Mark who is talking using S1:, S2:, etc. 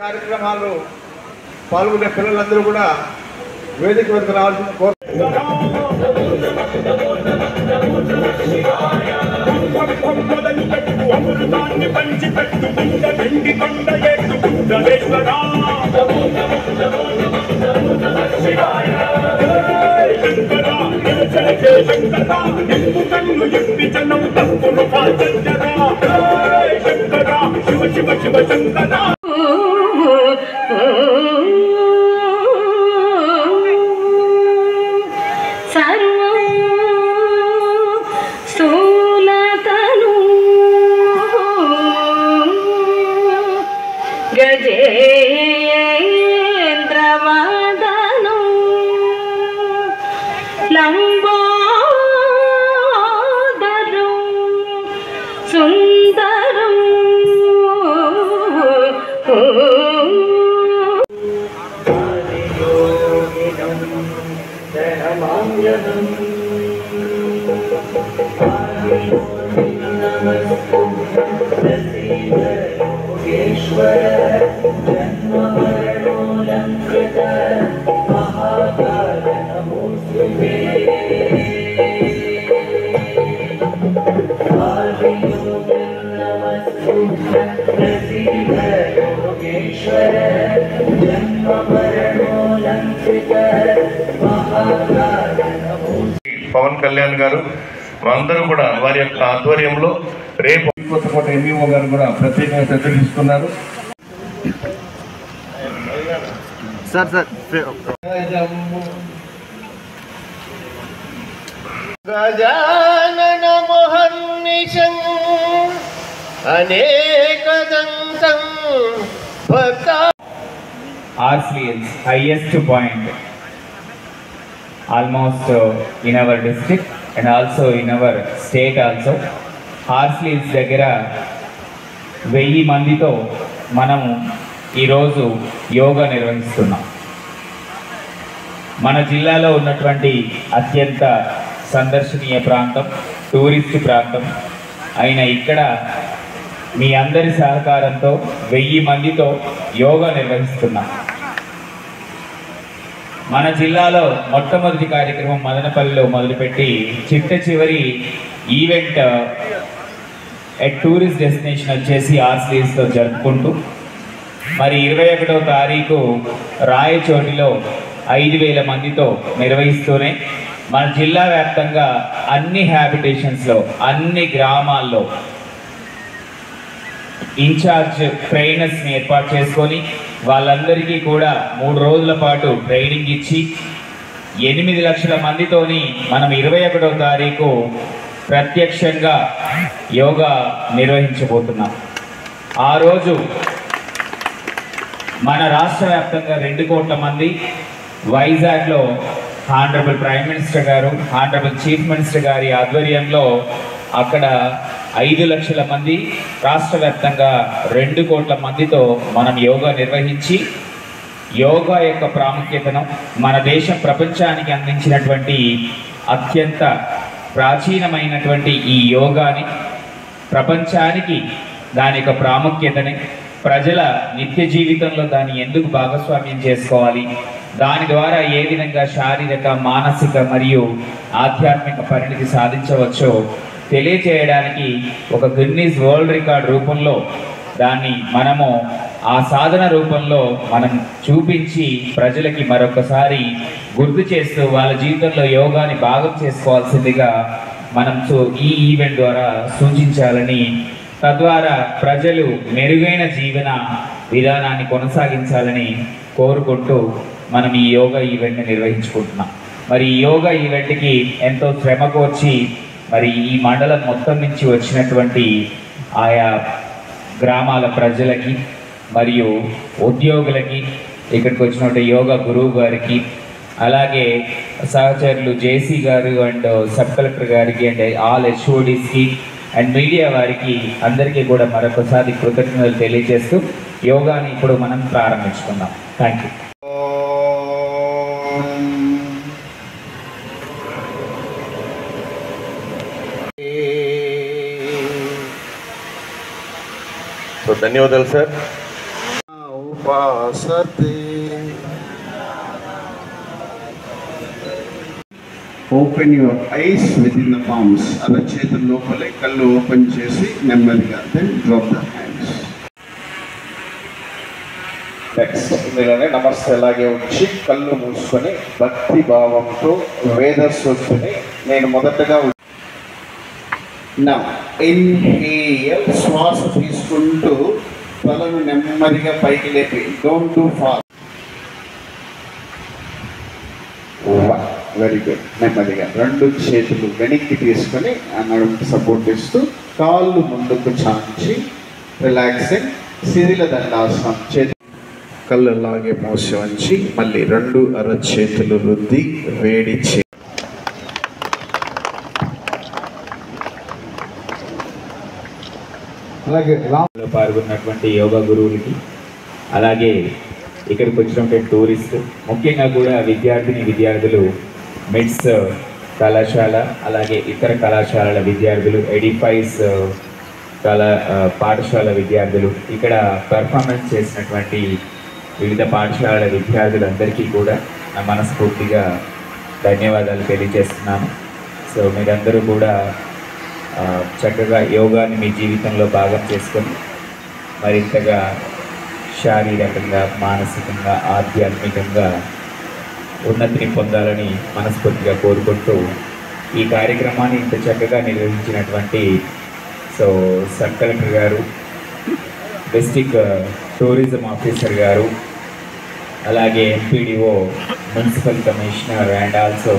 S1: కార్యక్రమాల్లో పాల్గొనే పిల్లలందరూ కూడా వేదిక వద్దకు రావాల్సిన
S2: గజేంద్రవదను లంబోదరు సుందరం
S3: పవన్ కళ్యాణ్ గారు అందరూ కూడా వారి యొక్క ఆధ్వర్యంలో రేపు కొత్తకోట ఎంఈఓ గారు కూడా ప్రత్యేకంగా శ్రద్ధ తీసుకున్నారు.
S1: గజానన మహర్నిశం అనేకదంతం భక్త
S4: Arsleys highest point almost in our district and also in our state also. Arsleys దగ్గర 1000 మందితో మనము ఈరోజు యోగా నిర్వహిస్తున్నాం. మన జిల్లాలో ఉన్నటువంటి అత్యంత సందర్శనీయ ప్రాంతం, టూరిస్ట్ ప్రాంతం అయిన ఇక్కడ మీ అందరి సహకారంతో 1000 మందితో యోగా నిర్వహిస్తున్నాం. మన జిల్లాలో మొట్టమొదటి కార్యక్రమం మదనపల్లిలో మొదలుపెట్టి చిట్ట చివరి ఈవెంట్ టూరిస్ట్ డెస్టినేషన్ వచ్చేసి ఆర్స్లీస్తో జరుపుకుంటూ మరి 21వ తారీఖు రాయచోటిలో 5000 మందితో నిర్వహిస్తూనే మన జిల్లా వ్యాప్తంగా అన్ని హ్యాబిటేషన్స్లో అన్ని గ్రామాల్లో ఇన్ఛార్జ్ ట్రైనర్స్ని ఏర్పాటు చేసుకొని వాళ్ళందరికీ కూడా 3 రోజుల పాటు ట్రైనింగ్ ఇచ్చి 8 లక్షల మందితోని మనం 21వ తారీఖు ప్రత్యక్షంగా యోగా నిర్వహించబోతున్నాం. ఆ రోజు మన రాష్ట్ర వ్యాప్తంగా 2 కోట్ల మంది, వైజాగ్లో హానరబుల్ ప్రైమ్ మినిస్టర్ గారు, హానరబుల్ చీఫ్ మినిస్టర్ గారి ఆధ్వర్యంలో అక్కడ 5 లక్షల మంది, రాష్ట్ర వ్యాప్తంగా 2 కోట్ల మందితో మనం యోగా నిర్వహించి యోగా యొక్క ప్రాముఖ్యతను మన దేశం ప్రపంచానికి అందించినటువంటి అత్యంత ప్రాచీనమైనటువంటి ఈ యోగాని ప్రపంచానికి దాని యొక్క ప్రాముఖ్యతని ప్రజల నిత్య జీవితంలో దాన్ని ఎందుకు భాగస్వామ్యం చేసుకోవాలి, దాని ద్వారా ఏ విధంగా శారీరక మానసిక మరియు ఆధ్యాత్మిక పరిణితి సాధించవచ్చో తెలియచేయడానికి ఒక గిన్నీస్ వరల్డ్ రికార్డ్ రూపంలో దాన్ని మనము ఆ సాధన రూపంలో మనం చూపించి ప్రజలకి మరొకసారి గుర్తు చేస్తూ వాళ్ళ జీవితంలో యోగాని భాగం చేసుకోవాల్సిందిగా మనం ఈ ఈవెంట్ ద్వారా సూచించాలని, తద్వారా ప్రజలు మెరుగైన జీవన విధానాన్ని కొనసాగించాలని కోరుకుంటూ మనం ఈ యోగా ఈవెంట్ని నిర్వహించుకుంటున్నాం. మరి ఈ యోగా ఈవెంట్కి ఎంతో శ్రమ కోర్చి మరి ఈ మండలం మొత్తం నుంచి వచ్చినటువంటి ఆయా గ్రామాల ప్రజలకి మరియు ఉద్యోగులకి, ఇక్కడికి వచ్చినటువంటి యోగా గురువు గారికి, అలాగే సహచరులు జేసీ గారు అండ్ సబ్ కలెక్టర్ గారికి అండ్ ఆల్ హెచ్ఓడిస్కి అండ్ మీడియా వారికి అందరికీ కూడా మరొకసారి కృతజ్ఞతలు తెలియజేస్తూ యోగాని ఇప్పుడు మనం ప్రారంభించుకుందాం. Thank you.
S3: ధన్యవాదాలు సార్.
S1: ఉపాసతే.
S5: Open your eyes with in the palms. అలా చేతుల లోపలే కళ్ళు ఓపెన్ చేసి నెమ్మదిగా then drop the hands.
S1: Next ఇందులోనే నమస్తే అలాగే ఉంచి కళ్ళు మూసుకొని భక్తి భావంతో వేద సూక్తిని నేను మొదటగా
S5: నా ఇన్హేల్, శ్వాస తీసుకుంటూ తలను నెమ్మదిగా పైకి లేపి. Don't do fast. Very good. నెమ్మదిగా రెండు చేతులు వెనక్కి తీసుకొని నడుముకి సపోర్ట్ ఇస్తూ కాళ్ళు ముందుకు చాంచి రిలాక్సింగ్ శిథిల దండాసనం. చేతి కళ్ళు అలాగే మూసి ఉంచి మళ్ళీ రెండు అరచేతులు రుద్ది వేడి చే.
S1: అలాగే
S4: లో పాల్గొన్నటువంటి యోగా గురువులకి, అలాగే ఇక్కడికి వచ్చినటువంటి టూరిస్ట్, ముఖ్యంగా కూడా విద్యార్థులు మిడ్స్ కళాశాల అలాగే ఇతర కళాశాలల విద్యార్థులు, ఎడిఫైస్ పాఠశాల విద్యార్థులు, ఇక్కడ పెర్ఫార్మెన్స్ చేసినటువంటి వివిధ పాఠశాలల విద్యార్థులందరికీ కూడా నా మనస్ఫూర్తిగా ధన్యవాదాలు తెలియజేస్తున్నాను. సో మీరందరూ కూడా చక్కగా యోగాని మీ జీవితంలో భాగం చేసుకొని మరింతగా శారీరకంగా, మానసికంగా, ఆధ్యాత్మికంగా ఉన్నతిని పొందాలని మనస్ఫూర్తిగా కోరుకుంటూ ఈ కార్యక్రమాన్ని ఇంత చక్కగా నిర్వహించినటువంటి సబ్ కలెక్టర్ గారు, డిస్ట్రిక్ట్ టూరిజం ఆఫీసర్ గారు, అలాగే MPDO, municipal commissioner and also